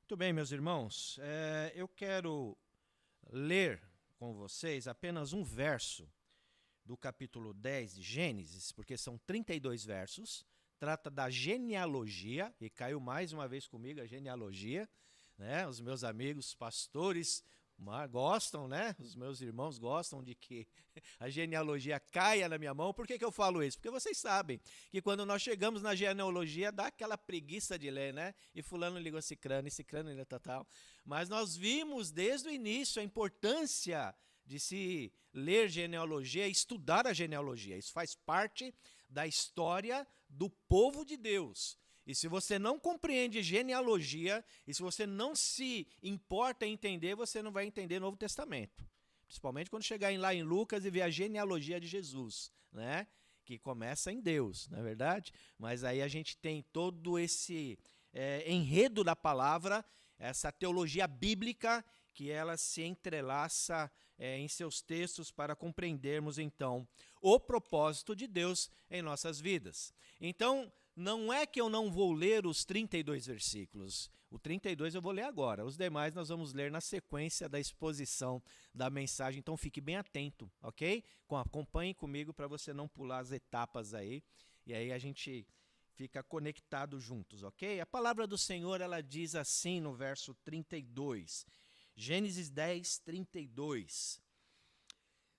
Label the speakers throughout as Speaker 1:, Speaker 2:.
Speaker 1: Muito bem, meus irmãos, eu quero ler com vocês apenas um verso do capítulo 10 de Gênesis, porque são 32 versos, trata da genealogia, e caiu mais uma vez comigo a genealogia, né? Os meus amigos pastores gostam, né? Os meus irmãos gostam de que a genealogia caia na minha mão. Por que eu falo isso? Porque vocês sabem que quando nós chegamos na genealogia dá aquela preguiça de ler, né? E fulano ligou a cicrano, e cicrano ligou tal. Mas nós vimos desde o início a importância de se ler genealogia, estudar a genealogia. Isso faz parte da história do povo de Deus. E se você não compreende genealogia, e se você não se importa em entender, você não vai entender o Novo Testamento. Principalmente quando chegar lá em Lucas e ver a genealogia de Jesus, né? Que começa em Deus, não é verdade? Mas aí a gente tem todo esse enredo da palavra, essa teologia bíblica, que ela se entrelaça em seus textos para compreendermos, então, o propósito de Deus em nossas vidas. Então, não é que eu não vou ler os 32 versículos. O 32 eu vou ler agora. Os demais nós vamos ler na sequência da exposição da mensagem. Então fique bem atento, ok? Acompanhe comigo para você não pular as etapas aí. E aí a gente fica conectado juntos, ok? A palavra do Senhor, ela diz assim no verso 32. Gênesis 10, 32.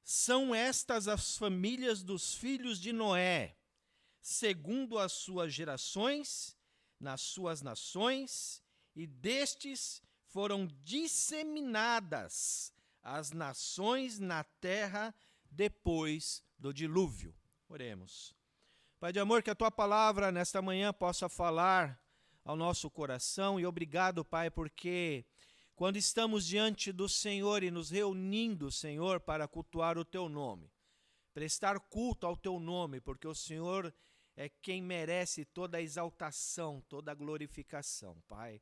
Speaker 1: São estas as famílias dos filhos de Noé, segundo as suas gerações, nas suas nações, e destes foram disseminadas as nações na terra depois do dilúvio. Oremos. Pai de amor, que a tua palavra nesta manhã possa falar ao nosso coração, e obrigado, Pai, porque quando estamos diante do Senhor e nos reunindo, Senhor, para cultuar o teu nome, prestar culto ao teu nome, porque o Senhor é quem merece toda a exaltação, toda a glorificação, Pai.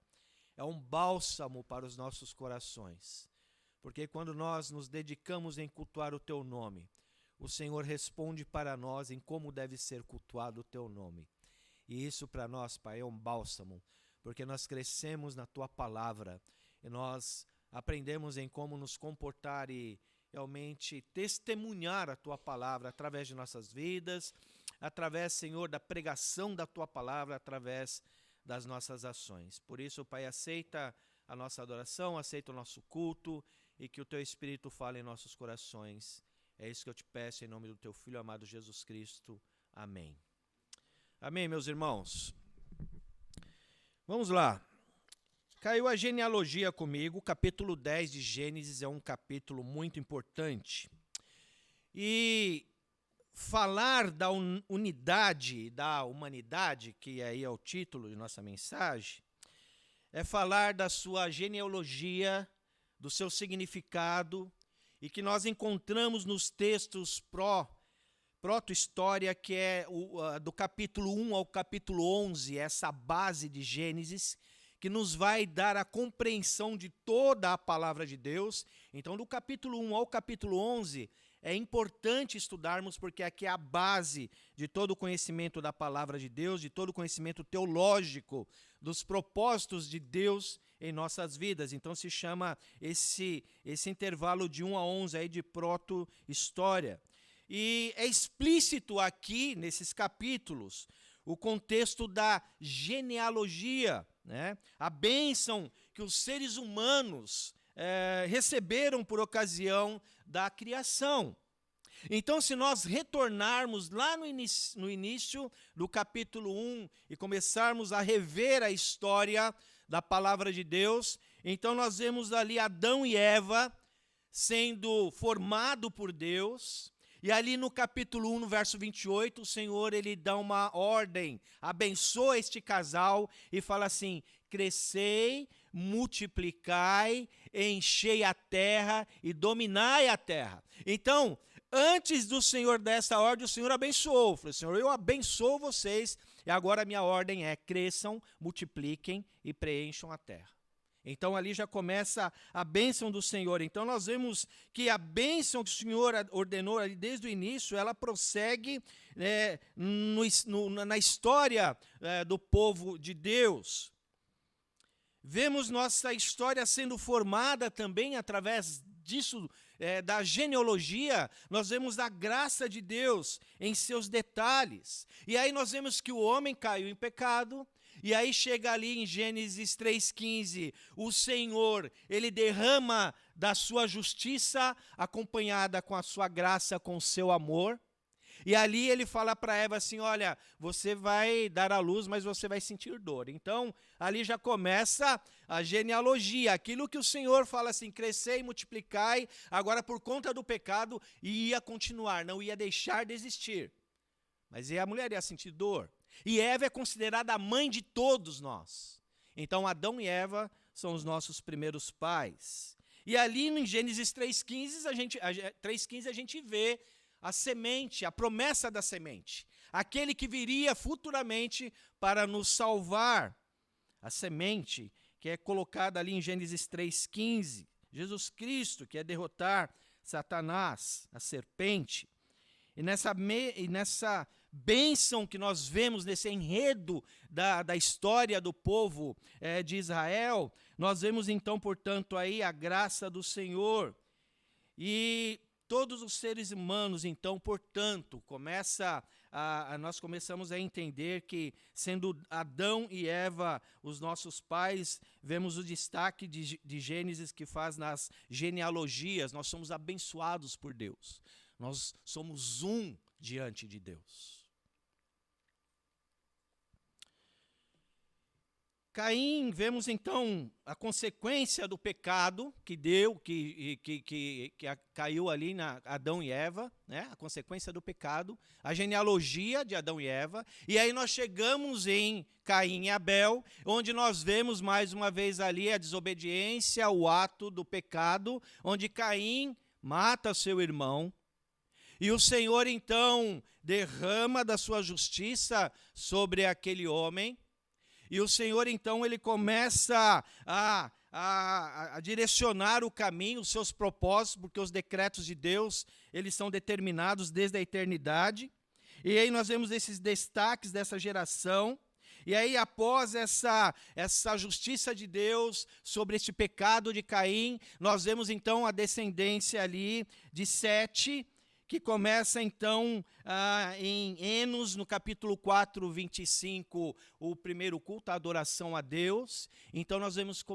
Speaker 1: É um bálsamo para os nossos corações, porque quando nós nos dedicamos em cultuar o teu nome, o Senhor responde para nós em como deve ser cultuado o teu nome. E isso para nós, Pai, é um bálsamo, porque nós crescemos na tua palavra e nós aprendemos em como nos comportar e realmente testemunhar a tua palavra através de nossas vidas, através, Senhor, da pregação da tua palavra, através das nossas ações. Por isso, Pai, aceita a nossa adoração, aceita o nosso culto e que o teu Espírito fale em nossos corações. É isso que eu te peço em nome do teu Filho amado Jesus Cristo. Amém. Amém, meus irmãos. Vamos lá. Caiu a genealogia comigo. O capítulo 10 de Gênesis é um capítulo muito importante. E falar da unidade da humanidade, que aí é o título de nossa mensagem, é falar da sua genealogia, do seu significado, e que nós encontramos nos textos proto-história, que é do capítulo 1 ao capítulo 11, essa base de Gênesis, que nos vai dar a compreensão de toda a palavra de Deus. Então, do capítulo 1 ao capítulo 11, é importante estudarmos, porque aqui é a base de todo o conhecimento da palavra de Deus, de todo o conhecimento teológico, dos propósitos de Deus em nossas vidas. Então, se chama esse intervalo de 1 a 11 aí de proto-história. E é explícito aqui, nesses capítulos, o contexto da genealogia, né? A bênção que os seres humanos receberam por ocasião da criação. Então, se nós retornarmos lá no início do capítulo 1 e começarmos a rever a história da palavra de Deus, então nós vemos ali Adão e Eva sendo formado por Deus. E ali no capítulo 1, no verso 28, o Senhor ele dá uma ordem, abençoa este casal e fala assim: crescei, multiplicai, enchei a terra e dominai a terra. Então, antes do Senhor dar essa ordem, o Senhor abençoou. Falou: Senhor, eu abençoo vocês e agora a minha ordem é: cresçam, multipliquem e preencham a terra. Então ali já começa a bênção do Senhor. Então nós vemos que a bênção que o Senhor ordenou ali desde o início, ela prossegue na história do povo de Deus. vemos nossa história sendo formada também através disso, da genealogia. Nós vemos a graça de Deus em seus detalhes. E aí nós vemos que o homem caiu em pecado. E aí chega ali em Gênesis 3,15, o Senhor, ele derrama da sua justiça, acompanhada com a sua graça, com o seu amor. E ali ele fala para Eva assim, olha, você vai dar à luz, mas você vai sentir dor. Então, ali já começa a genealogia, aquilo que o Senhor fala assim, crescei e multiplicai, agora por conta do pecado, ia continuar, não ia deixar de existir. Mas a mulher ia sentir dor. E Eva é considerada a mãe de todos nós. Então, Adão e Eva são os nossos primeiros pais. E ali em Gênesis 3,15 a gente vê a semente, a promessa da semente. Aquele que viria futuramente para nos salvar. A semente que é colocada ali em Gênesis 3,15. Jesus Cristo, que é derrotar Satanás, a serpente. E nessa bênção que nós vemos nesse enredo da história do povo de Israel, nós vemos então, portanto, aí a graça do Senhor. E todos os seres humanos, então, portanto, nós começamos a entender que, sendo Adão e Eva os nossos pais, vemos o destaque de Gênesis que faz nas genealogias, nós somos abençoados por Deus. Nós somos um diante de Deus. Caim, vemos então a consequência do pecado que caiu ali na Adão e Eva, né? A consequência do pecado, a genealogia de Adão e Eva, e aí nós chegamos em Caim e Abel, onde nós vemos mais uma vez ali a desobediência, o ato do pecado, onde Caim mata seu irmão, e o Senhor então derrama da sua justiça sobre aquele homem. E o Senhor, então, ele começa a direcionar o caminho, os seus propósitos, porque os decretos de Deus, eles são determinados desde a eternidade. E aí nós vemos esses destaques dessa geração. E aí, após essa justiça de Deus sobre este pecado de Caim, nós vemos, então, a descendência ali de Sete, que começa então em Enos, no capítulo 4, 25, o primeiro culto, a adoração a Deus. Então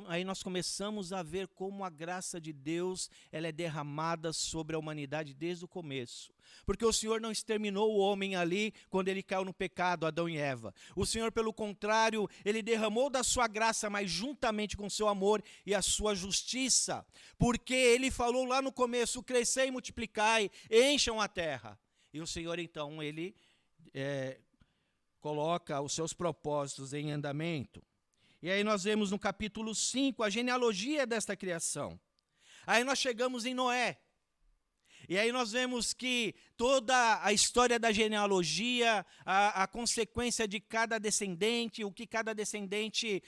Speaker 1: aí nós começamos a ver como a graça de Deus ela é derramada sobre a humanidade desde o começo. Porque o Senhor não exterminou o homem ali quando ele caiu no pecado, Adão e Eva. O Senhor, pelo contrário, ele derramou da sua graça, mas juntamente com o seu amor e a sua justiça. Porque ele falou lá no começo, crescei e multiplicai, encham a terra. E o Senhor, então, ele coloca os seus propósitos em andamento. E aí nós vemos no capítulo 5 a genealogia desta criação. Aí nós chegamos em Noé. E aí nós vemos que toda a história da genealogia, a consequência de cada descendente, o que cada descendente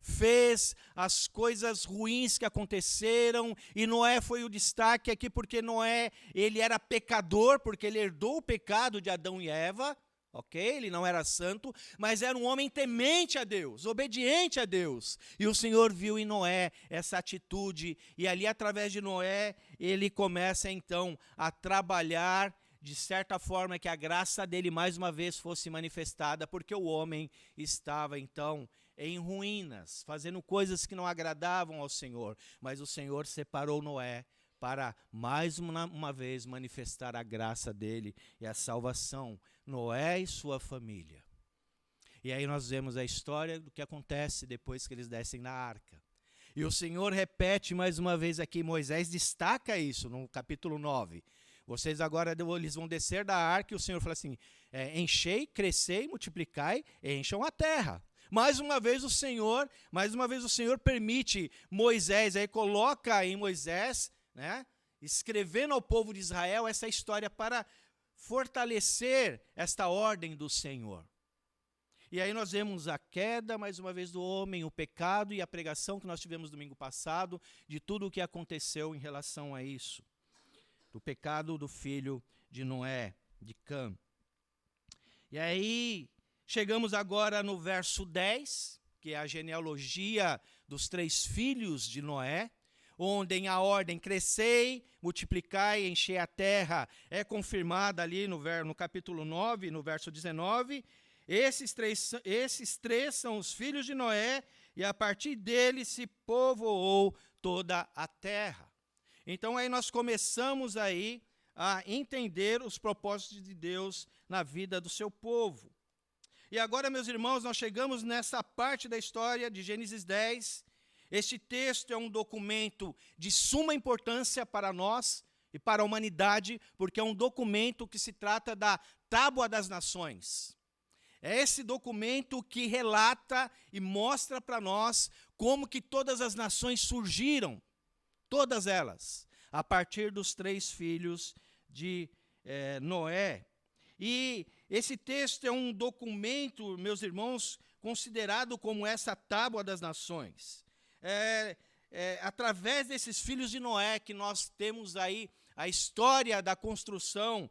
Speaker 1: fez, as coisas ruins que aconteceram, e Noé foi o destaque aqui porque Noé, ele era pecador, porque ele herdou o pecado de Adão e Eva, ok? Ele não era santo, mas era um homem temente a Deus, obediente a Deus. E o Senhor viu em Noé essa atitude, e ali através de Noé, ele começa então a trabalhar de certa forma que a graça dele mais uma vez fosse manifestada, porque o homem estava então em ruínas, fazendo coisas que não agradavam ao Senhor. Mas o Senhor separou Noé para mais uma vez manifestar a graça dele e a salvação, Noé e sua família. E aí nós vemos a história do que acontece depois que eles descem na arca. E o Senhor repete mais uma vez aqui, Moisés destaca isso no capítulo 9. Vocês agora eles vão descer da arca e o Senhor fala assim, enchei, crescei, multiplicai, encham a terra. Mais uma vez o Senhor permite Moisés, aí coloca em Moisés, né, escrevendo ao povo de Israel essa história para fortalecer esta ordem do Senhor. E aí nós vemos a queda, mais uma vez, do homem, o pecado e a pregação que nós tivemos domingo passado, de tudo o que aconteceu em relação a isso. Do pecado do filho de Noé, de Cã. E aí chegamos agora no verso 10, que é a genealogia dos 3 filhos de Noé, onde em a ordem crescei, multiplicai, enchei a terra, é confirmada ali no capítulo 9, no verso 19. Esses três são os filhos de Noé, e a partir deles se povoou toda a terra. Então aí nós começamos aí a entender os propósitos de Deus na vida do seu povo. E agora, meus irmãos, nós chegamos nessa parte da história de Gênesis 10. Este texto é um documento de suma importância para nós e para a humanidade, porque é um documento que se trata da Tábua das Nações. É esse documento que relata e mostra para nós como que todas as nações surgiram, todas elas, a partir dos 3 filhos de Noé. E esse texto é um documento, meus irmãos, considerado como essa Tábua das Nações. Através desses filhos de Noé que nós temos aí a história da construção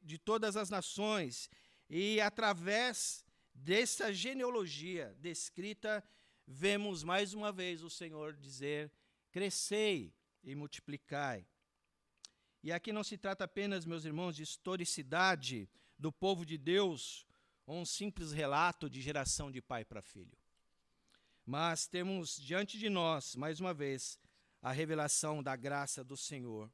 Speaker 1: de todas as nações. E através dessa genealogia descrita, vemos mais uma vez o Senhor dizer: crescei e multiplicai. E aqui não se trata apenas, meus irmãos, de historicidade do povo de Deus, ou um simples relato de geração de pai para filho. Mas temos diante de nós, mais uma vez, a revelação da graça do Senhor.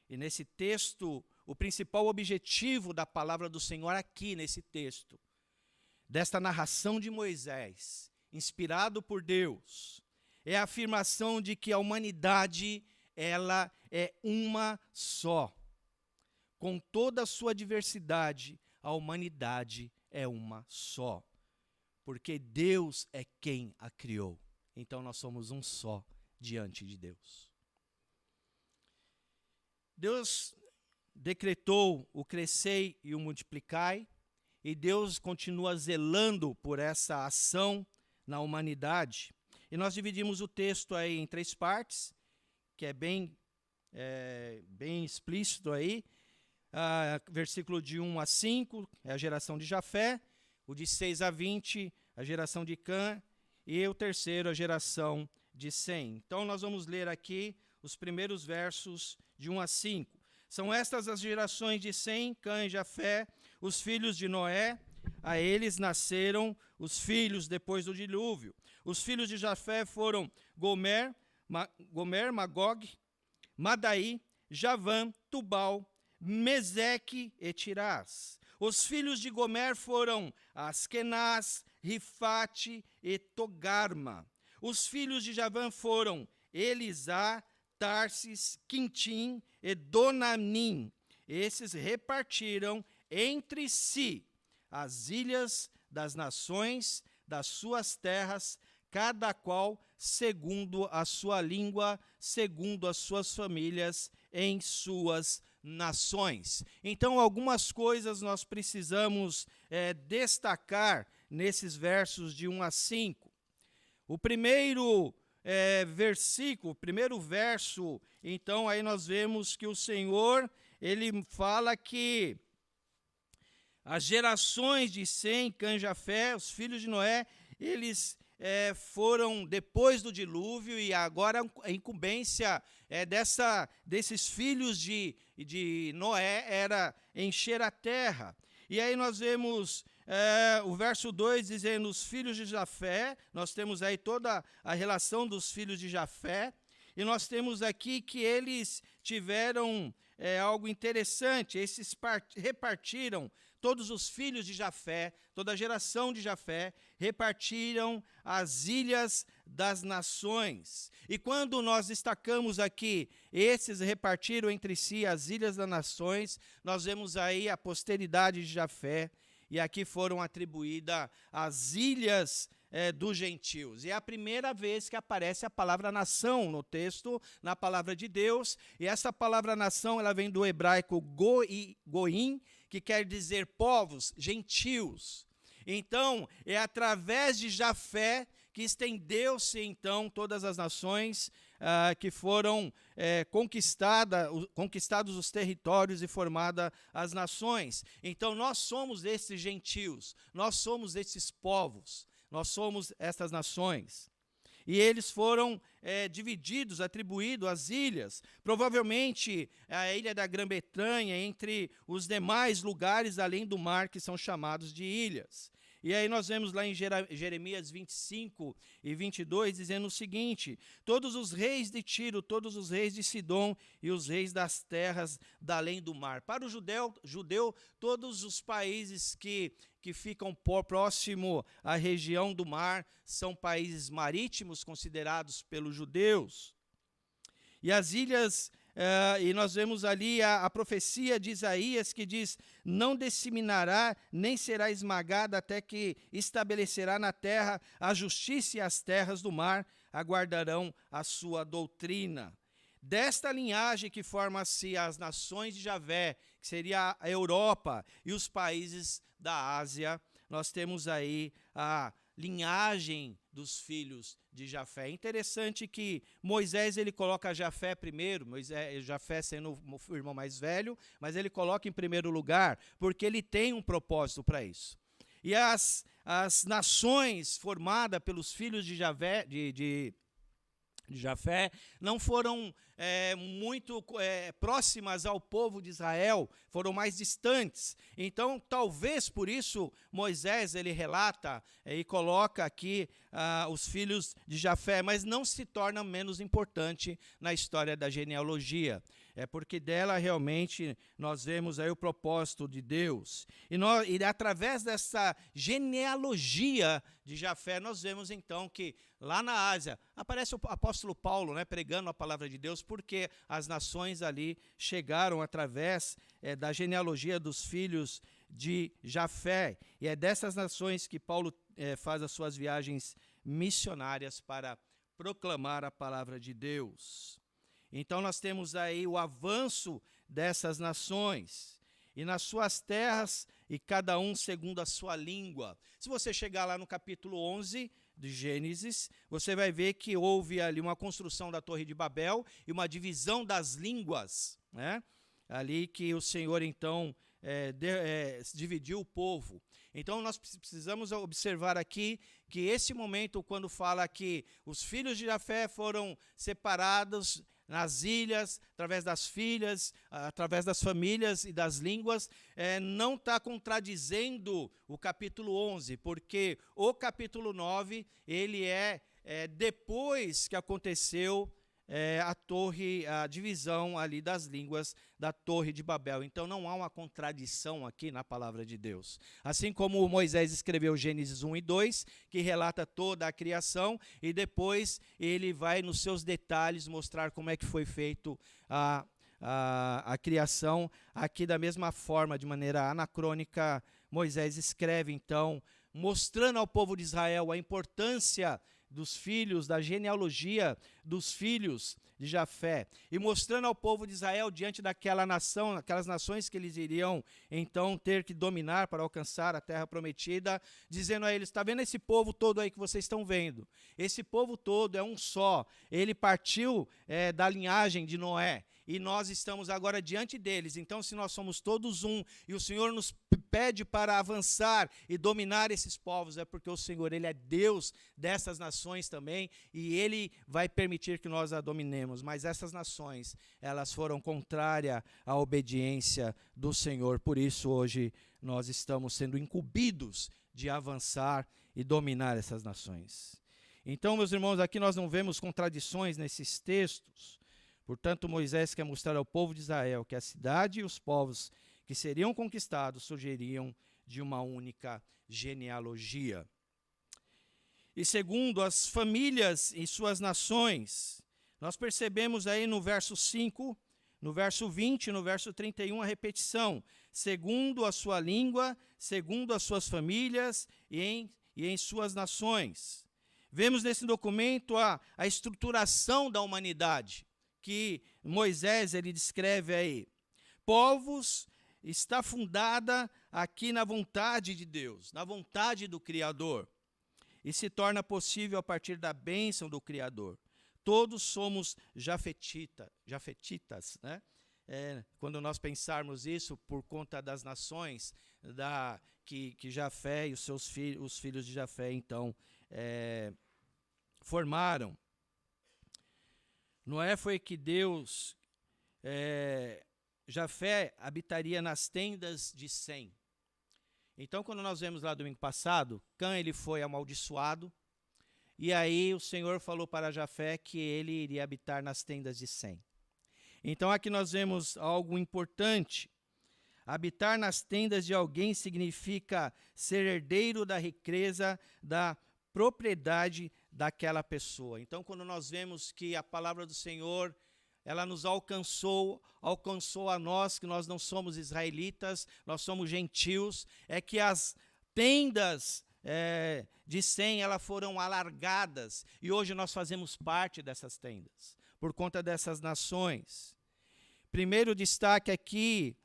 Speaker 1: E nesse texto, o principal objetivo da palavra do Senhor aqui nesse texto, desta narração de Moisés, inspirado por Deus, é a afirmação de que a humanidade, ela é uma só. Com toda a sua diversidade, a humanidade é uma só. Porque Deus é quem a criou. Então nós somos um só diante de Deus. Deus decretou o crescei e o multiplicai, e Deus continua zelando por essa ação na humanidade. E nós dividimos o texto aí em 3 partes, que é bem explícito aí. Versículo de 1 a 5 é a geração de Jafé, o de 6 a 20, a geração de Cã, e o terceiro, a geração de Sem. Então nós vamos ler aqui os primeiros versos de 1 a 5. São estas as gerações de Sem, Cã e Jafé, os filhos de Noé. A eles nasceram os filhos depois do dilúvio. Os filhos de Jafé foram Gomer, Magog, Madai, Javã, Tubal, Meseque e Tirás. Os filhos de Gomer foram Askenaz, Rifate e Togarma. Os filhos de Javã foram Elisá, Tarsis, Quintim e Donanim. Esses repartiram entre si as ilhas das nações, das suas terras, cada qual segundo a sua língua, segundo as suas famílias, em suas nações. Então, algumas coisas nós precisamos destacar nesses versos de 1 a 5. O primeiro versículo, o primeiro verso, então aí nós vemos que o Senhor, ele fala que as gerações de Sem, Cã, Jafé, os filhos de Noé, eles foram depois do dilúvio, e agora a incumbência desses filhos de Noé era encher a terra. E aí nós vemos o verso 2 dizendo os filhos de Jafé. Nós temos aí toda a relação dos filhos de Jafé, e nós temos aqui que eles tiveram algo interessante. Esses repartiram, todos os filhos de Jafé, toda a geração de Jafé, repartiram as ilhas das nações. E quando nós destacamos aqui, esses repartiram entre si as ilhas das nações, nós vemos aí a posteridade de Jafé, e aqui foram atribuídas as ilhas dos gentios. E é a primeira vez que aparece a palavra nação no texto, na palavra de Deus, e essa palavra nação, ela vem do hebraico goim, que quer dizer povos, gentios. Então, é através de Jafé que estendeu-se, então, todas as nações que foram conquistados os territórios e formadas as nações. Então, nós somos esses gentios, nós somos esses povos, nós somos estas nações. e eles foram divididos, atribuídos às ilhas. Provavelmente a ilha da Grã-Bretanha, entre os demais lugares além do mar, que são chamados de ilhas. E aí nós vemos lá em Jeremias 25 e 22, dizendo o seguinte: todos os reis de Tiro, todos os reis de Sidom e os reis das terras da além do mar. Para o judeu, todos os países que ficam próximo à região do mar são países marítimos considerados pelos judeus. E as ilhas, e nós vemos ali a profecia de Isaías que diz: não disseminará, nem será esmagada, até que estabelecerá na terra a justiça, e as terras do mar aguardarão a sua doutrina. Desta linhagem que forma-se as nações de Javé, que seria a Europa e os países da Ásia, nós temos aí a linhagem dos filhos de Jafé. É interessante que Moisés ele coloca Jafé primeiro, Jafé sendo o irmão mais velho, mas ele coloca em primeiro lugar porque ele tem um propósito para isso. E as nações formadas pelos filhos de Jafé não foram muito próximas ao povo de Israel, foram mais distantes. Então, talvez por isso Moisés ele relata e coloca aqui os filhos de Jafé, mas não se torna menos importante na história da genealogia. É porque dela realmente nós vemos aí o propósito de Deus. E através dessa genealogia de Jafé, nós vemos então que lá na Ásia aparece o apóstolo Paulo, pregando a palavra de Deus, porque as nações ali chegaram através da genealogia dos filhos de Jafé. E é dessas nações que Paulo faz as suas viagens missionárias para proclamar a palavra de Deus. Então nós temos aí o avanço dessas nações, e nas suas terras, e cada um segundo a sua língua. Se você chegar lá no capítulo 11 de Gênesis, você vai ver que houve ali uma construção da Torre de Babel e uma divisão das línguas, ali que o Senhor então dividiu o povo. Então nós precisamos observar aqui que esse momento, quando fala que os filhos de Jafé foram separados nas ilhas, através das filhas, através das famílias e das línguas, não está contradizendo o capítulo 11, porque o capítulo 9, ele depois que aconteceu a divisão ali das línguas da Torre de Babel. Então não há uma contradição aqui na palavra de Deus. Assim como Moisés escreveu Gênesis 1 e 2, que relata toda a criação, e depois ele vai nos seus detalhes mostrar como é que foi feito a criação. Aqui da mesma forma, de maneira anacrônica, Moisés escreve então, mostrando ao povo de Israel a importância dos filhos, da genealogia dos filhos de Jafé, e mostrando ao povo de Israel diante daquela nação, aquelas nações que eles iriam então ter que dominar para alcançar a terra prometida, dizendo a eles: está vendo esse povo todo aí que vocês estão vendo? Esse povo todo é um só, ele partiu da linhagem de Noé, e nós estamos agora diante deles. Então, se nós somos todos um, e o Senhor nos pede para avançar e dominar esses povos, é porque o Senhor, ele é Deus dessas nações também, e ele vai permitir que nós a dominemos. Mas essas nações, elas foram contrárias à obediência do Senhor. Por isso, hoje, nós estamos sendo incumbidos de avançar e dominar essas nações. Então, meus irmãos, aqui nós não vemos contradições nesses textos. Portanto, Moisés quer mostrar ao povo de Israel que a cidade e os povos que seriam conquistados surgiriam de uma única genealogia. E segundo as famílias e suas nações, nós percebemos aí no verso 5, no verso 20, no verso 31, a repetição: segundo a sua língua, segundo as suas famílias e em suas nações. Vemos nesse documento a estruturação da humanidade, que Moisés ele descreve aí. Povos está fundada aqui na vontade de Deus, na vontade do Criador, e se torna possível a partir da bênção do Criador. Todos somos jafetitas, quando nós pensarmos isso, por conta das nações que Jafé e os filhos de Jafé, então,
Speaker 2: formaram. Noé foi que Deus, Jafé habitaria nas tendas de Sem. Então, quando nós vemos lá domingo passado, Cã ele foi amaldiçoado, e aí o Senhor falou para Jafé que ele iria habitar nas tendas de Sem. Então, aqui nós vemos algo importante. Habitar nas tendas de alguém significa ser herdeiro da riqueza, da propriedade daquela pessoa. Então, quando nós vemos que a palavra do Senhor, ela nos alcançou a nós, que nós não somos israelitas, nós somos gentios, é que as tendas de Sem, elas foram alargadas, e hoje nós fazemos parte dessas tendas, por conta dessas nações. Primeiro destaque aqui,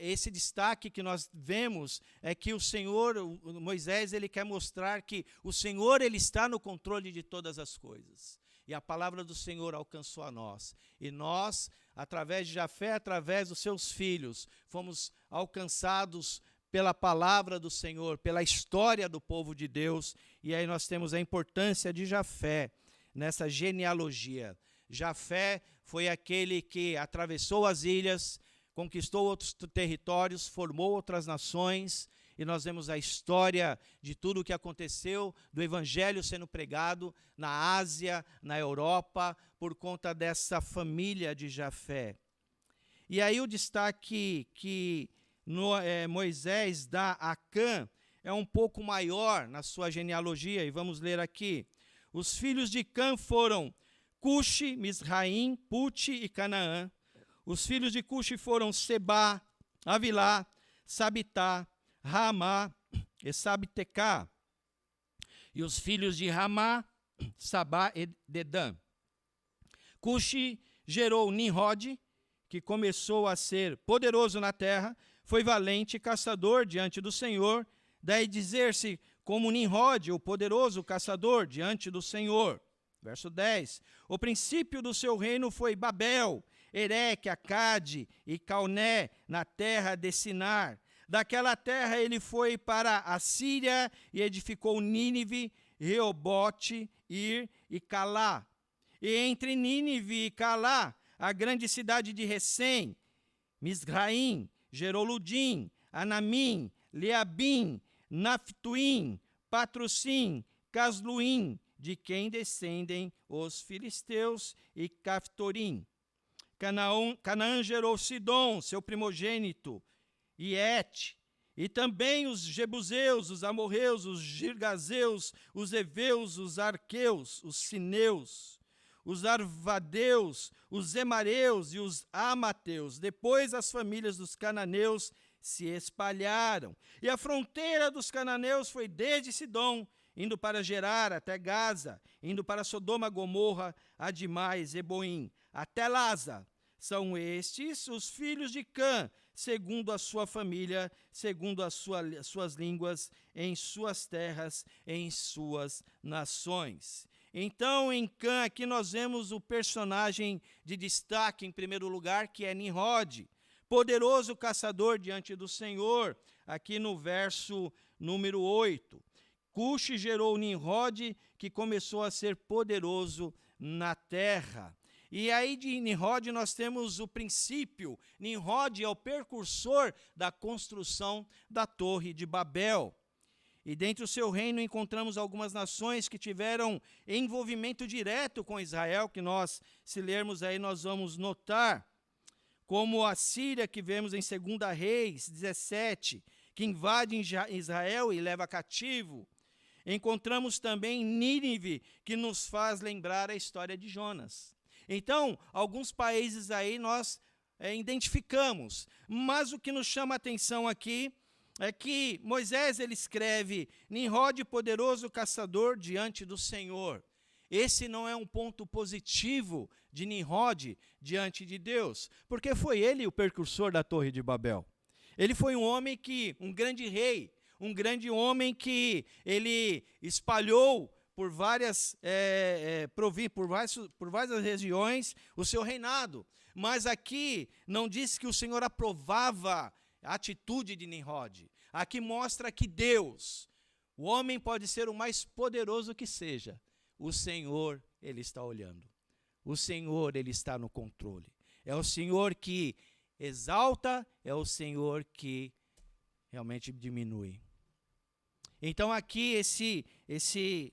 Speaker 2: esse destaque que nós vemos é que o Senhor, Moisés, ele quer mostrar que o Senhor, ele está no controle de todas as coisas. E a palavra do Senhor alcançou a nós. E nós, através de Jafé, através dos seus filhos, fomos alcançados pela palavra do Senhor, pela história do povo de Deus. E aí nós temos a importância de Jafé nessa genealogia. Jafé foi aquele que atravessou as ilhas, conquistou outros territórios, formou outras nações, e nós vemos a história de tudo o que aconteceu, do evangelho sendo pregado na Ásia, na Europa, por conta dessa família de Jafé. E aí o destaque que Moisés dá a Cã é um pouco maior na sua genealogia, e vamos ler aqui. Os filhos de Cã foram Cuxi, Misraim, Puti e Canaã. Os filhos de Cuxi foram Sebá, Avilá, Sabitá, Ramá e Sabtecá. E os filhos de Ramá, Sabá e Dedã. Cuxi gerou Nimrod, que começou a ser poderoso na terra, foi valente caçador diante do Senhor, daí dizer-se como Nimrod, o poderoso caçador diante do Senhor. Verso 10. O princípio do seu reino foi Babel, Ereque, Acade e Calné, na terra de Sinar. Daquela terra ele foi para a Síria e edificou Nínive, Reobote, Ir e Calá. E entre Nínive e Calá, a grande cidade de Recém, Misraim, gerou Ludim, Anamim, Leabim, Naftuim, Patrocim, Casluim, de quem descendem os filisteus, e Caftorim. Canaã gerou Sidom, seu primogênito, e Et, e também os Jebuseus, os Amorreus, os Girgazeus, os Eveus, os Arqueus, os Sineus, os Arvadeus, os Zemareus e os Amateus. Depois as famílias dos cananeus se espalharam. E a fronteira dos cananeus foi desde Sidom, indo para Gerar até Gaza, indo para Sodoma, Gomorra, Adimá e Zeboim, até Laza. São estes os filhos de Cã, segundo a sua família, segundo as suas línguas, em suas terras, em suas nações. Então, em Cã, aqui nós vemos o personagem de destaque, em primeiro lugar, que é Nimrod, poderoso caçador diante do Senhor, aqui no verso número 8. Cuxi gerou Nimrod, que começou a ser poderoso na terra. E aí de Nimrod nós temos o princípio. Nimrod é o precursor da construção da Torre de Babel. E dentro do seu reino encontramos algumas nações que tiveram envolvimento direto com Israel, que nós, se lermos aí, nós vamos notar. Como a Síria, que vemos em 2 Reis 17, que invade Israel e leva cativo. Encontramos também Nínive, que nos faz lembrar a história de Jonas. Então, alguns países aí nós identificamos, mas o que nos chama a atenção aqui é que Moisés ele escreve Nimrod, poderoso caçador diante do Senhor. Esse não é um ponto positivo de Nimrod diante de Deus, porque foi ele o precursor da Torre de Babel. Ele foi um homem um grande rei, um grande homem que ele espalhou por várias regiões o seu reinado. Mas aqui não diz que o Senhor aprovava a atitude de Nimrod. Aqui mostra que Deus, o homem pode ser o mais poderoso que seja, o Senhor, Ele está olhando. O Senhor, Ele está no controle. É o Senhor que exalta, é o Senhor que realmente diminui. Então aqui esse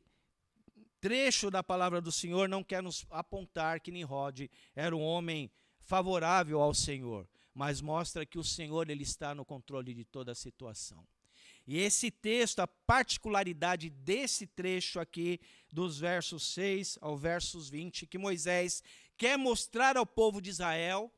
Speaker 2: trecho da palavra do Senhor não quer nos apontar que Nimrod era um homem favorável ao Senhor, mas mostra que o Senhor, Ele está no controle de toda a situação. E esse texto, a particularidade desse trecho aqui, dos versos 6 ao versos 20, que Moisés quer mostrar ao povo de Israel,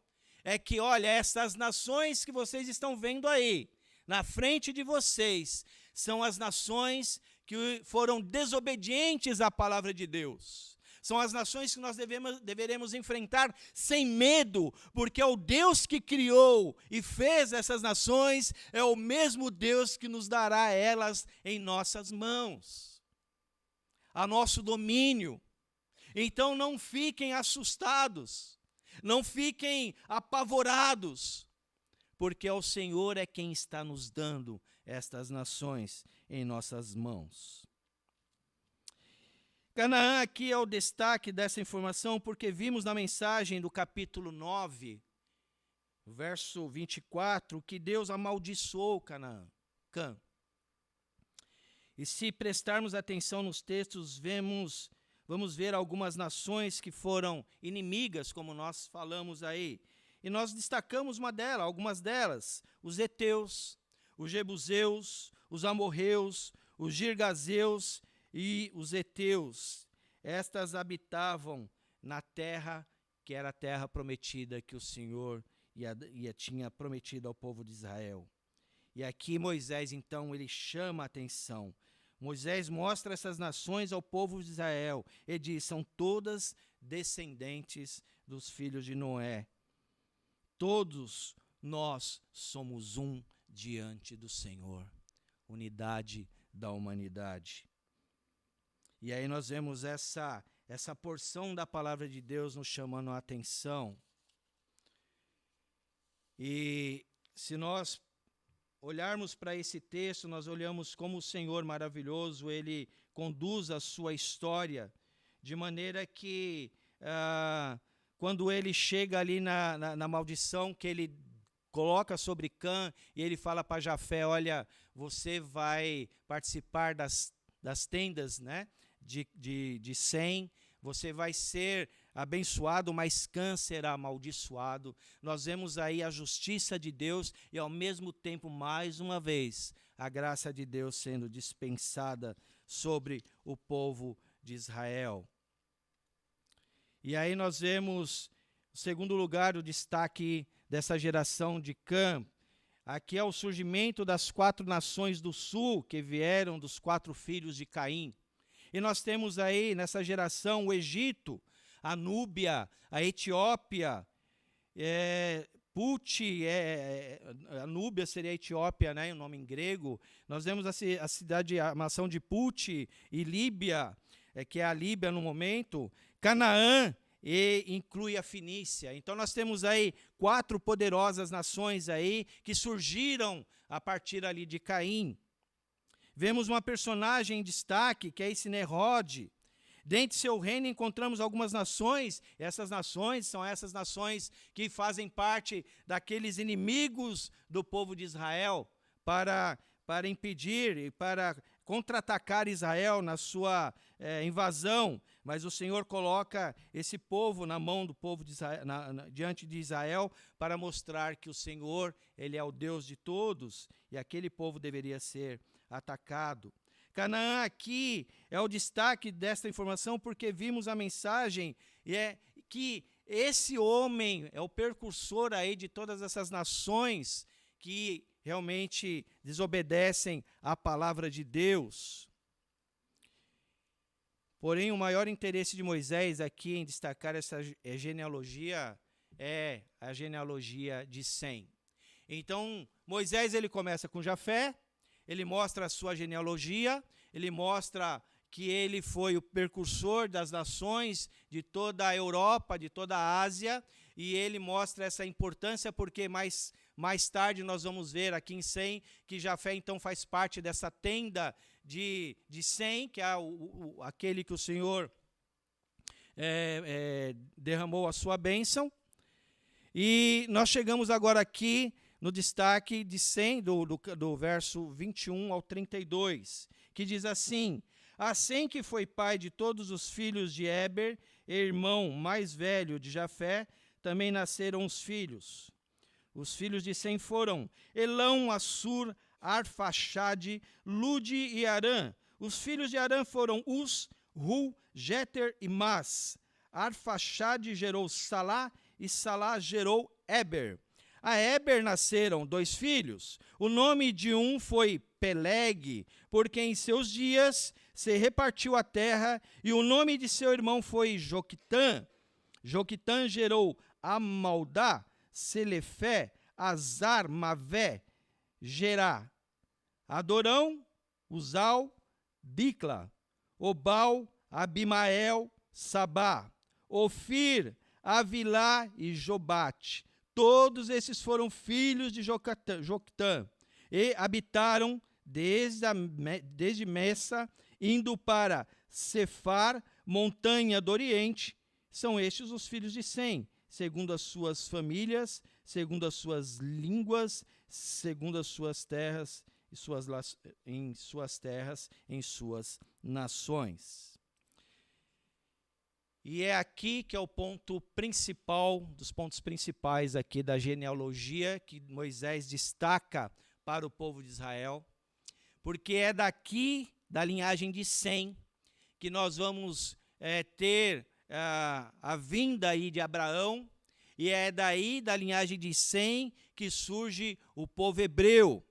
Speaker 2: é que, olha, essas nações que vocês estão vendo aí, na frente de vocês, são as nações que foram desobedientes à palavra de Deus. São as nações que nós deveremos enfrentar sem medo, porque é o Deus que criou e fez essas nações, é o mesmo Deus que nos dará elas em nossas mãos, a nosso domínio. Então não fiquem assustados, não fiquem apavorados, porque o Senhor é quem está nos dando estas nações em nossas mãos. Canaã aqui é o destaque dessa informação, porque vimos na mensagem do capítulo 9, verso 24, que Deus amaldiçoou Canaã. E se prestarmos atenção nos textos, vamos ver algumas nações que foram inimigas, como nós falamos aí. E nós destacamos algumas delas, os heteus, os jebuseus, os amorreus, os girgazeus e os heteus. Estas habitavam na terra que era a terra prometida que o Senhor tinha prometido ao povo de Israel. E aqui Moisés, então, ele chama a atenção. Moisés mostra essas nações ao povo de Israel e diz: são todas descendentes dos filhos de Noé. Todos nós somos um diante do Senhor. Unidade da humanidade. E aí nós vemos essa porção da palavra de Deus nos chamando a atenção. E se nós olharmos para esse texto, nós olhamos como o Senhor maravilhoso, Ele conduz a sua história, de maneira que quando Ele chega ali na maldição que Ele coloca sobre Cã, e Ele fala para Jafé: olha, você vai participar das tendas, né, de Sem, você vai ser abençoado, mas Cã será amaldiçoado. Nós vemos aí a justiça de Deus e, ao mesmo tempo, mais uma vez, a graça de Deus sendo dispensada sobre o povo de Israel. E aí nós vemos, em segundo lugar, o destaque dessa geração de Cã. Aqui é o surgimento das 4 nações do sul, que vieram dos 4 filhos de Caim. E nós temos aí, nessa geração, o Egito, a Núbia, a Etiópia, Puti, a Núbia seria a Etiópia, né, o nome em grego. Nós vemos a nação de Puti e Líbia, que é a Líbia no momento. Canaã, e inclui a Fenícia. Então nós temos aí 4 poderosas nações aí que surgiram a partir ali de Caim. Vemos uma personagem em destaque, que é esse Nimrod. Dentro de seu reino encontramos algumas nações. Essas nações são essas nações que fazem parte daqueles inimigos do povo de Israel para impedir e para contra-atacar Israel na sua invasão. Mas o Senhor coloca esse povo na mão do povo de Israel, diante de Israel, para mostrar que o Senhor, Ele é o Deus de todos, e aquele povo deveria ser atacado. Canaã aqui é o destaque desta informação, porque vimos a mensagem que esse homem é o precursor aí de todas essas nações que realmente desobedecem à palavra de Deus. Porém, o maior interesse de Moisés aqui em destacar essa genealogia é a genealogia de Sem. Então, Moisés ele começa com Jafé, ele mostra a sua genealogia, ele mostra que ele foi o precursor das nações de toda a Europa, de toda a Ásia, e ele mostra essa importância porque mais tarde nós vamos ver aqui em Sem que Jafé então faz parte dessa tenda de Sem, que é aquele que o Senhor derramou a sua bênção. E nós chegamos agora aqui no destaque de Sem, do verso 21 ao 32, que diz assim: a Sem, que foi pai de todos os filhos de Éber, irmão mais velho de Jafé, também nasceram os filhos. Os filhos de Sem foram Elão, Assur, Arfaxade, Lude e Arã. Os filhos de Arã foram Uz, Ru, Jeter e Mas. Arfaxade gerou Salá e Salá gerou Éber. A Éber nasceram 2 filhos. O nome de um foi Peleg, porque em seus dias se repartiu a terra, e o nome de seu irmão foi Joquitã. Joquitã gerou Amaldá, Selefé, Azar, Mavé, Gerá, Adorão, Uzal, Dicla, Obal, Abimael, Sabá, Ofir, Avilá e Jobate. Todos esses foram filhos de Joquitã e habitaram desde Messa, indo para Cefar, montanha do Oriente. São estes os filhos de Sem, segundo as suas famílias, segundo as suas línguas, segundo as suas terras, em suas nações. E é aqui que é o ponto principal, dos pontos principais aqui da genealogia que Moisés destaca para o povo de Israel, porque é daqui, da linhagem de Sem, que nós vamos ter a vinda aí de Abraão, e é daí, da linhagem de Sem, que surge o povo hebreu.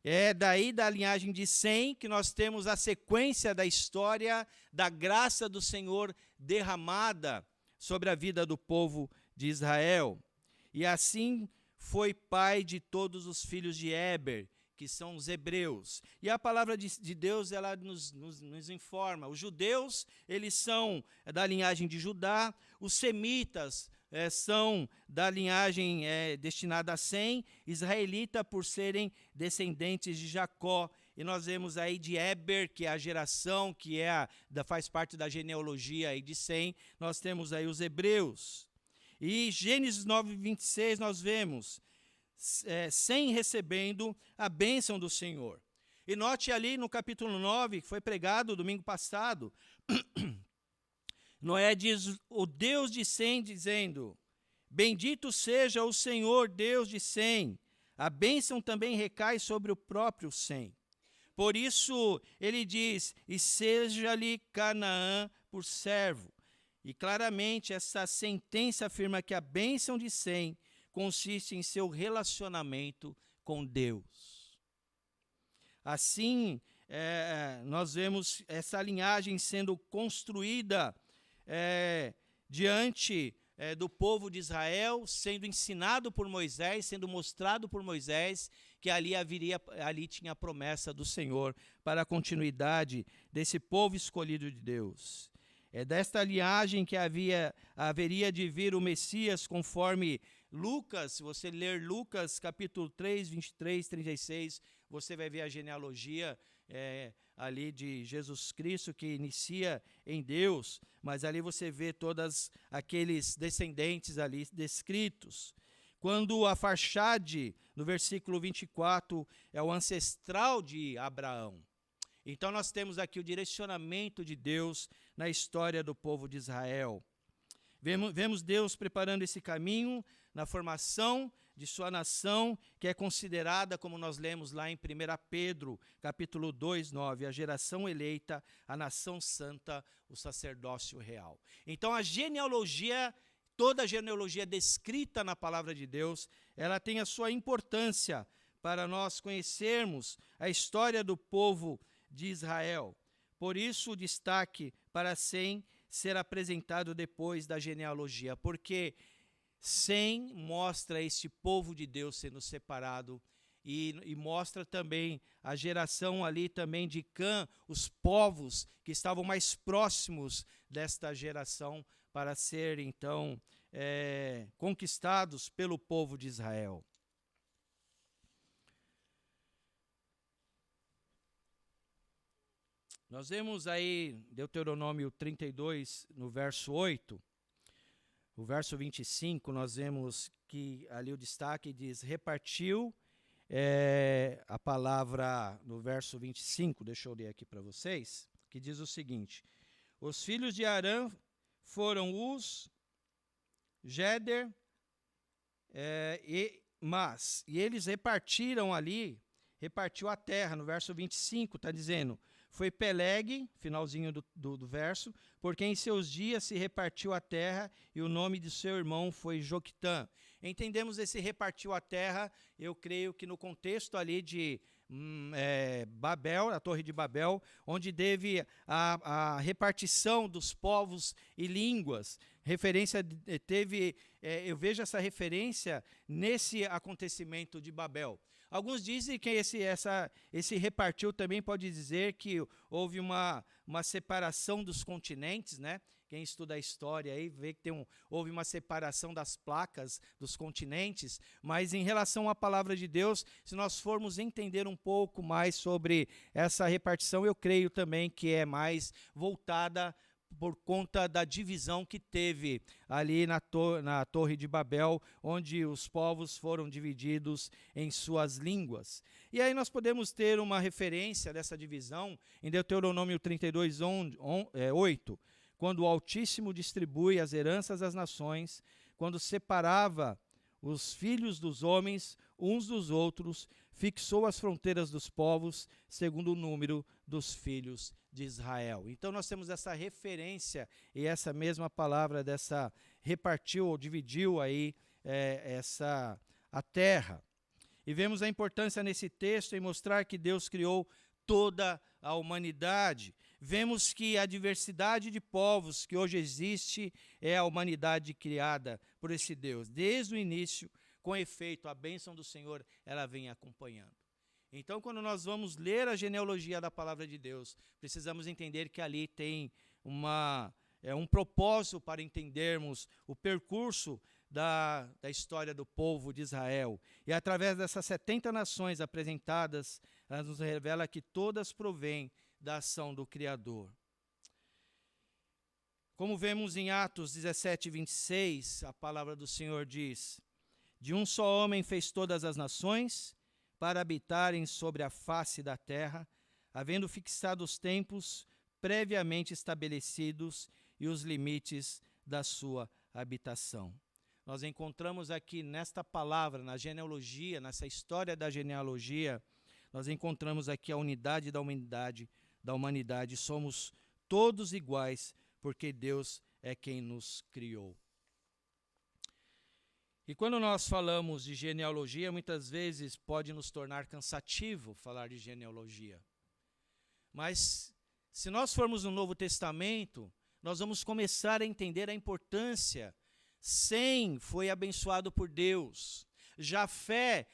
Speaker 2: É daí, da linhagem de Sem, que nós temos a sequência da história da graça do Senhor derramada sobre a vida do povo de Israel. E assim foi pai de todos os filhos de Éber, que são os hebreus. E a palavra de Deus, ela nos informa. Os judeus, eles são da linhagem de Judá, os semitas são da linhagem destinada a Sem, israelita por serem descendentes de Jacó. E nós vemos aí de Éber, que é a geração que faz parte da genealogia aí de Sem, nós temos aí os hebreus. E Gênesis 9:26 nós vemos Sem recebendo a bênção do Senhor. E note ali no capítulo 9, que foi pregado domingo passado, Noé diz, o Deus de Sem, dizendo: bendito seja o Senhor, Deus de Sem. A bênção também recai sobre o próprio Sem. Por isso, ele diz, e seja-lhe Canaã por servo. E claramente essa sentença afirma que a bênção de Sem consiste em seu relacionamento com Deus. Assim, nós vemos essa linhagem sendo construída diante do povo de Israel, sendo ensinado por Moisés, sendo mostrado por Moisés, que ali tinha a promessa do Senhor para a continuidade desse povo escolhido de Deus. É desta linhagem que haveria de vir o Messias, conforme Lucas. Se você ler Lucas capítulo 3, 23, 36, você vai ver a genealogia ali de Jesus Cristo, que inicia em Deus, mas ali você vê todos aqueles descendentes ali descritos. Quando Arfaxade, no versículo 24, é o ancestral de Abraão. Então nós temos aqui o direcionamento de Deus na história do povo de Israel. Vemos Deus preparando esse caminho na formação de sua nação, que é considerada, como nós lemos lá em 1 Pedro, capítulo 2, 9, a geração eleita, a nação santa, o sacerdócio real. Então a genealogia, toda a genealogia descrita na palavra de Deus, ela tem a sua importância para nós conhecermos a história do povo de Israel. Por isso o destaque para Sem ser apresentado depois da genealogia, porque Sem mostra esse povo de Deus sendo separado e mostra também a geração ali também de Cã, os povos que estavam mais próximos desta geração para serem então conquistados pelo povo de Israel. Nós vemos aí Deuteronômio 32, no verso 8, o verso 25, nós vemos que ali o destaque diz, repartiu, a palavra no verso 25, deixa eu ler aqui para vocês, que diz o seguinte, os filhos de Arã foram Uz, Geder e Mas, e eles repartiram ali, repartiu a terra, no verso 25, está dizendo, foi Peleg, finalzinho do verso, porque em seus dias se repartiu a terra e o nome de seu irmão foi Joquitã. Entendemos esse repartiu a terra, eu creio que no contexto ali de Babel, a Torre de Babel, onde teve a repartição dos povos e línguas. Eu vejo essa referência nesse acontecimento de Babel. Alguns dizem que esse repartiu também pode dizer que houve uma separação dos continentes, né? Quem estuda a história aí vê que houve uma separação das placas dos continentes, mas em relação à palavra de Deus, se nós formos entender um pouco mais sobre essa repartição, eu creio também que é mais voltada por conta da divisão que teve ali na Torre de Babel, onde os povos foram divididos em suas línguas. E aí nós podemos ter uma referência dessa divisão em Deuteronômio 32, 8, quando o Altíssimo distribui as heranças às nações, quando separava os filhos dos homens uns dos outros, fixou as fronteiras dos povos segundo o número dos filhos de Israel. Então nós temos essa referência e essa mesma palavra dessa repartiu ou dividiu aí a terra. E vemos a importância nesse texto em mostrar que Deus criou toda a humanidade. Vemos que a diversidade de povos que hoje existe é a humanidade criada por esse Deus. Desde o início, com efeito, a bênção do Senhor, ela vem acompanhando. Então, quando nós vamos ler a genealogia da palavra de Deus, precisamos entender que ali tem um propósito para entendermos o percurso da história do povo de Israel. E através dessas 70 nações apresentadas, ela nos revela que todas provêm da ação do Criador. Como vemos em Atos 17, 26, a palavra do Senhor diz, de um só homem fez todas as nações, para habitarem sobre a face da terra, havendo fixado os tempos previamente estabelecidos e os limites da sua habitação. Nós encontramos aqui nesta palavra, na genealogia, nessa história da genealogia, nós encontramos aqui a unidade da humanidade. Somos todos iguais, porque Deus é quem nos criou. E quando nós falamos de genealogia, muitas vezes pode nos tornar cansativo falar de genealogia. Mas, se nós formos no Novo Testamento, nós vamos começar a entender a importância. Sem foi abençoado por Deus. Jafé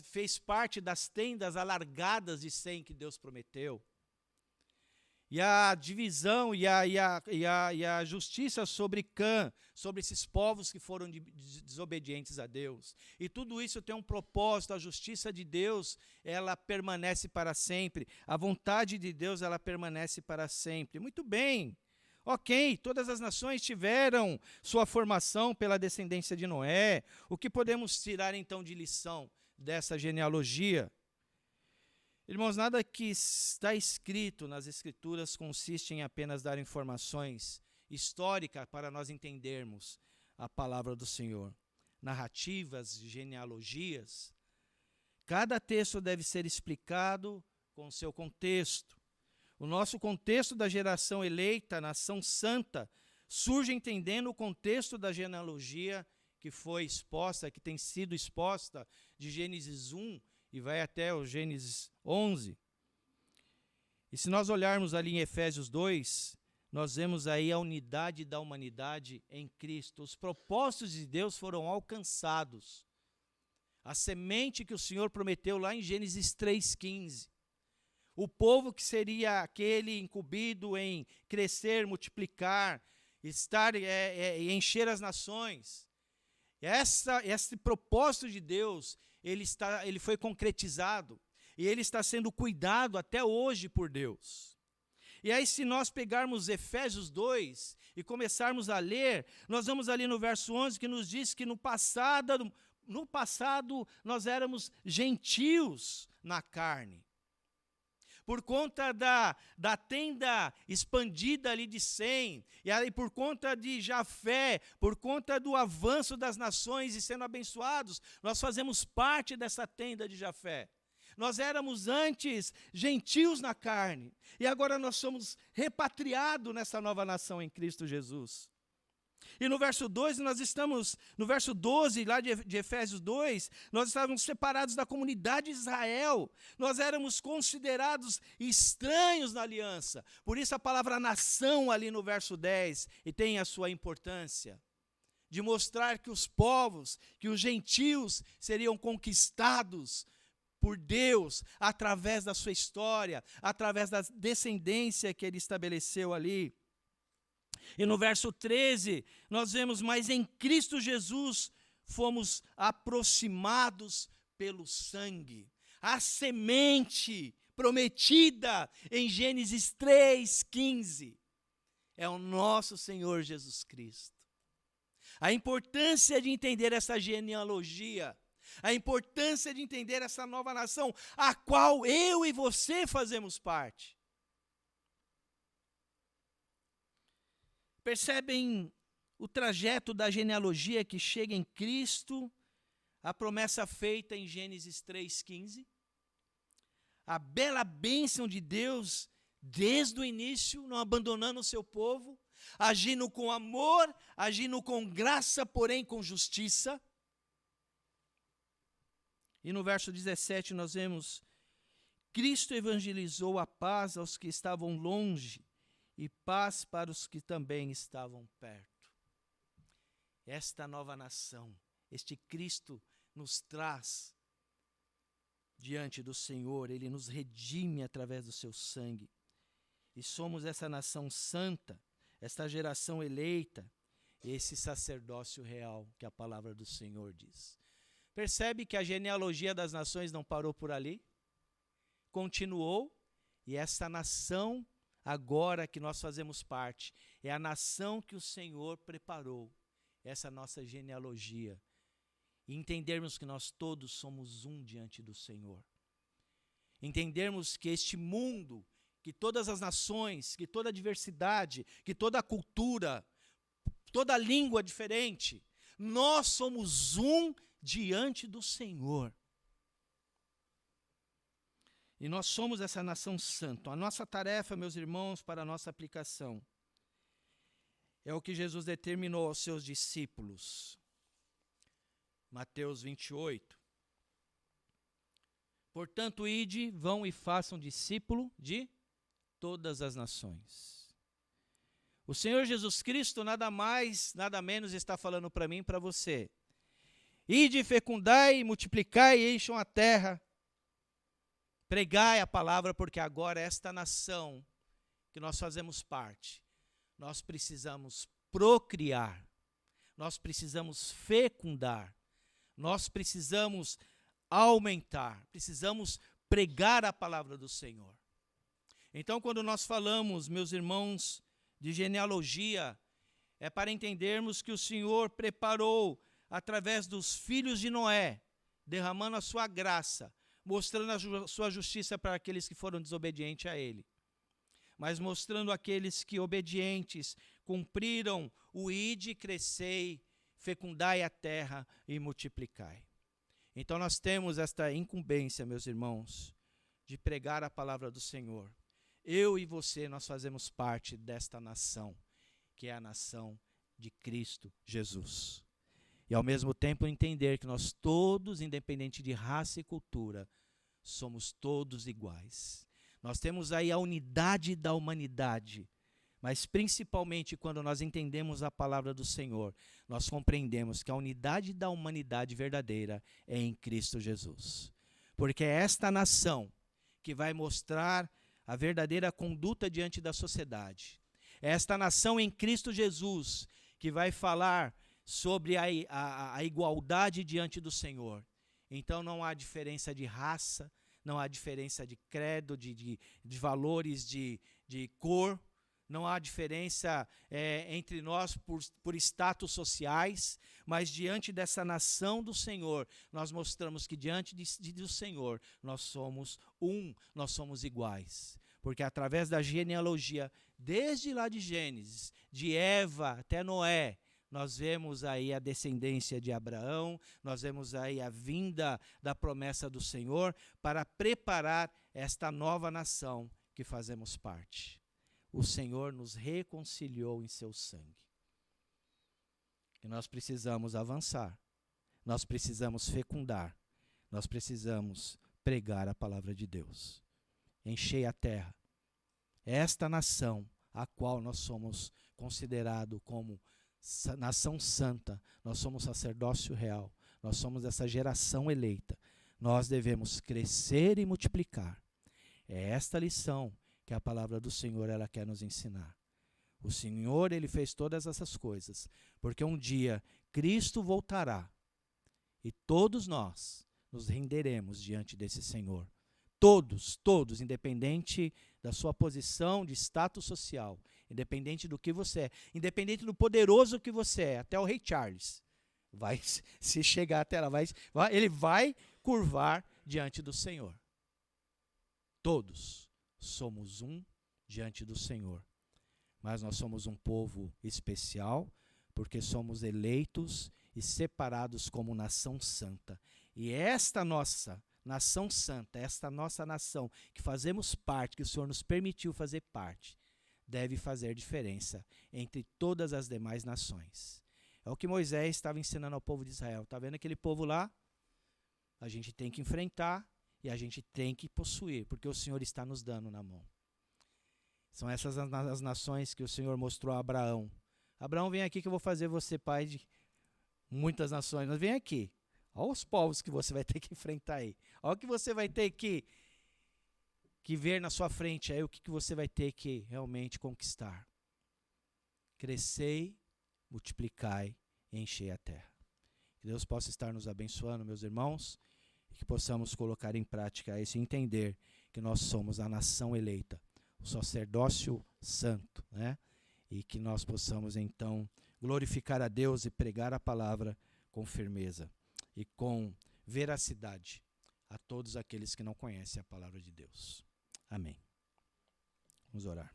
Speaker 2: fez parte das tendas alargadas de Sem que Deus prometeu. E a divisão e a justiça sobre Cã, sobre esses povos que foram desobedientes a Deus. E tudo isso tem um propósito, a justiça de Deus, ela permanece para sempre. A vontade de Deus, ela permanece para sempre. Muito bem, ok, todas as nações tiveram sua formação pela descendência de Noé. O que podemos tirar então de lição dessa genealogia? Irmãos, nada que está escrito nas Escrituras consiste em apenas dar informações históricas para nós entendermos a palavra do Senhor. Narrativas, genealogias. Cada texto deve ser explicado com seu contexto. O nosso contexto da geração eleita, nação santa, surge entendendo o contexto da genealogia que foi exposta, que tem sido exposta de Gênesis 1, e vai até o Gênesis 11. E se nós olharmos ali em Efésios 2, nós vemos aí a unidade da humanidade em Cristo. Os propósitos de Deus foram alcançados. A semente que o Senhor prometeu lá em Gênesis 3,15. O povo que seria aquele incumbido em crescer, multiplicar, estar e encher as nações. Esse propósito de Deus, ele foi concretizado. e ele está sendo cuidado até hoje por Deus. E aí, se nós pegarmos Efésios 2 e começarmos a ler, nós vamos ali no verso 11, que nos diz que no passado nós éramos gentios na carne. Por conta da tenda expandida ali de Sem, e aí por conta de Jafé, por conta do avanço das nações e sendo abençoados, nós fazemos parte dessa tenda de Jafé. Nós éramos antes gentios na carne, e agora nós somos repatriados nessa nova nação em Cristo Jesus. E no verso 2, no verso 12, lá de Efésios 2, nós estávamos separados da comunidade de Israel. Nós éramos considerados estranhos na aliança. Por isso a palavra nação ali no verso 10, e tem a sua importância, de mostrar que os povos, que os gentios seriam conquistados por Deus, através da sua história, através da descendência que ele estabeleceu ali. E no verso 13, nós vemos, mas em Cristo Jesus fomos aproximados pelo sangue. A semente prometida em Gênesis 3:15 é o nosso Senhor Jesus Cristo. A importância de entender essa genealogia, a importância de entender essa nova nação, a qual eu e você fazemos parte. Percebem o trajeto da genealogia que chega em Cristo, a promessa feita em Gênesis 3:15, a bela bênção de Deus desde o início, não abandonando o seu povo, agindo com amor, agindo com graça, porém com justiça. E no verso 17 nós vemos, Cristo evangelizou a paz aos que estavam longe, e paz para os que também estavam perto. Esta nova nação, este Cristo nos traz diante do Senhor, ele nos redime através do seu sangue. E somos essa nação santa, esta geração eleita, esse sacerdócio real que a palavra do Senhor diz. Percebe que a genealogia das nações não parou por ali? Continuou, e essa nação agora que nós fazemos parte, é a nação que o Senhor preparou, essa nossa genealogia. E entendermos que nós todos somos um diante do Senhor. Entendermos que este mundo, que todas as nações, que toda a diversidade, que toda a cultura, toda a língua diferente, nós somos um diante do Senhor. E nós somos essa nação santa. A nossa tarefa, meus irmãos, para a nossa aplicação, é o que Jesus determinou aos seus discípulos. Mateus 28. Portanto, ide, vão e façam discípulo de todas as nações. O Senhor Jesus Cristo nada mais, nada menos está falando para mim e para você. Ide, fecundai, multiplicai e encham a terra. Pregai a palavra, porque agora esta nação que nós fazemos parte, nós precisamos procriar, nós precisamos fecundar, nós precisamos aumentar, precisamos pregar a palavra do Senhor. Então, quando nós falamos, meus irmãos, de genealogia, é para entendermos que o Senhor preparou, através dos filhos de Noé, derramando a sua graça, mostrando a sua justiça para aqueles que foram desobedientes a ele, mas mostrando aqueles que obedientes cumpriram o ide, crescei, fecundai a terra e multiplicai. Então nós temos esta incumbência, meus irmãos, de pregar a palavra do Senhor. Eu e você, nós fazemos parte desta nação, que é a nação de Cristo Jesus. E ao mesmo tempo entender que nós todos, independente de raça e cultura, somos todos iguais. Nós temos aí a unidade da humanidade, mas principalmente quando nós entendemos a palavra do Senhor, nós compreendemos que a unidade da humanidade verdadeira é em Cristo Jesus. Porque é esta nação que vai mostrar a verdadeira conduta diante da sociedade. É esta nação em Cristo Jesus que vai falar sobre a igualdade diante do Senhor. Então não há diferença de raça, não há diferença de credo, de valores, de cor, não há diferença entre nós por status sociais, mas diante dessa nação do Senhor, nós mostramos que diante do Senhor, nós somos nós somos iguais. Porque através da genealogia, desde lá de Gênesis, de Eva até Noé, nós vemos aí a descendência de Abraão, nós vemos aí a vinda da promessa do Senhor para preparar esta nova nação que fazemos parte. O Senhor nos reconciliou em seu sangue. E nós precisamos avançar, nós precisamos fecundar, nós precisamos pregar a palavra de Deus. Enchei a terra. Esta nação, a qual nós somos considerados como nação santa, nós somos sacerdócio real, nós somos essa geração eleita. Nós devemos crescer e multiplicar. É esta lição que a palavra do Senhor ela quer nos ensinar. O Senhor, ele fez todas essas coisas, porque um dia Cristo voltará e todos nós nos renderemos diante desse Senhor. Todos, independente da sua posição de status social, independente do que você é, independente do poderoso que você é, até o rei Charles, vai se chegar até lá, ele vai curvar diante do Senhor. Todos somos diante do Senhor, mas nós somos um povo especial, porque somos eleitos e separados como nação santa. E esta nossa nação santa, esta nossa nação que fazemos parte, que o Senhor nos permitiu fazer parte, deve fazer diferença entre todas as demais nações. É o que Moisés estava ensinando ao povo de Israel. Está vendo aquele povo lá? A gente tem que enfrentar e a gente tem que possuir, porque o Senhor está nos dando na mão. São essas as nações que o Senhor mostrou a Abraão. Abraão, vem aqui que eu vou fazer você pai de muitas nações. Mas vem aqui. Olha os povos que você vai ter que enfrentar aí. Olha o que você vai ter que ver na sua frente aí, o que você vai ter que realmente conquistar. Crescei, multiplicai e enchei a terra. Que Deus possa estar nos abençoando, meus irmãos, e que possamos colocar em prática isso e entender que nós somos a nação eleita, o sacerdócio santo, né? E que nós possamos então glorificar a Deus e pregar a palavra com firmeza e com veracidade a todos aqueles que não conhecem a palavra de Deus. Amém. Vamos orar.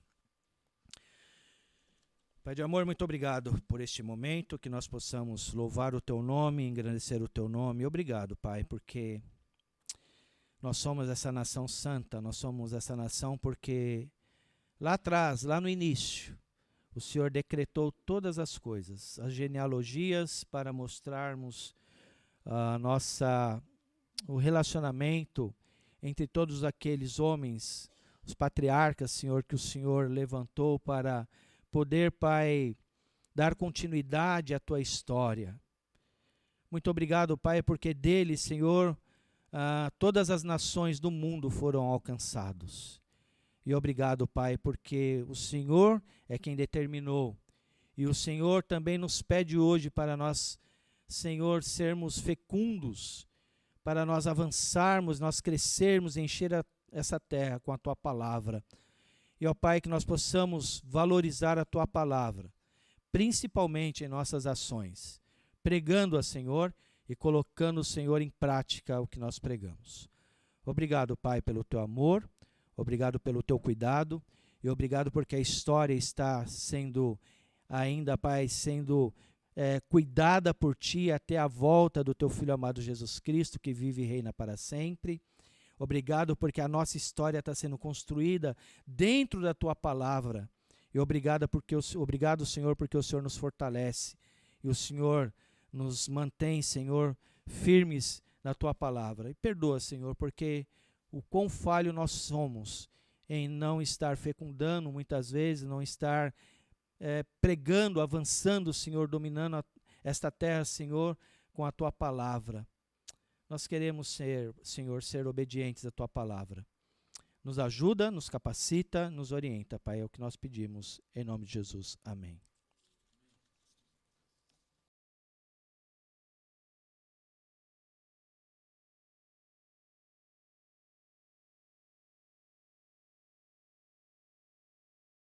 Speaker 2: Pai de amor, muito obrigado por este momento, que nós possamos louvar o Teu nome, engrandecer o Teu nome. Obrigado, Pai, porque nós somos essa nação santa, nós somos essa nação porque lá atrás, lá no início, o Senhor decretou todas as coisas, as genealogias para mostrarmos o relacionamento entre todos aqueles homens, os patriarcas, Senhor, que o Senhor levantou para poder, Pai, dar continuidade à Tua história. Muito obrigado, Pai, porque dele, Senhor, todas as nações do mundo foram alcançados. E obrigado, Pai, porque o Senhor é quem determinou. E o Senhor também nos pede hoje para nós, Senhor, sermos fecundos, para nós avançarmos, nós crescermos, encher essa terra com a Tua palavra. E, ó Pai, que nós possamos valorizar a Tua palavra, principalmente em nossas ações, pregando a Senhor e colocando o Senhor em prática o que nós pregamos. Obrigado, Pai, pelo Teu amor, obrigado pelo Teu cuidado e obrigado porque a história está sendo ainda, Pai, sendo cuidada por Ti até a volta do Teu Filho amado Jesus Cristo, que vive e reina para sempre. Obrigado porque a nossa história está sendo construída dentro da Tua palavra. E obrigado, Senhor, porque o Senhor nos fortalece. E o Senhor nos mantém, Senhor, firmes na Tua palavra. E perdoa, Senhor, porque o quão falho nós somos em não estar fecundando muitas vezes, não estar pregando, avançando, Senhor, dominando esta terra, Senhor, com a Tua palavra. Nós queremos Senhor, ser obedientes à Tua palavra. Nos ajuda, nos capacita, nos orienta, Pai, é o que nós pedimos, em nome de Jesus. Amém.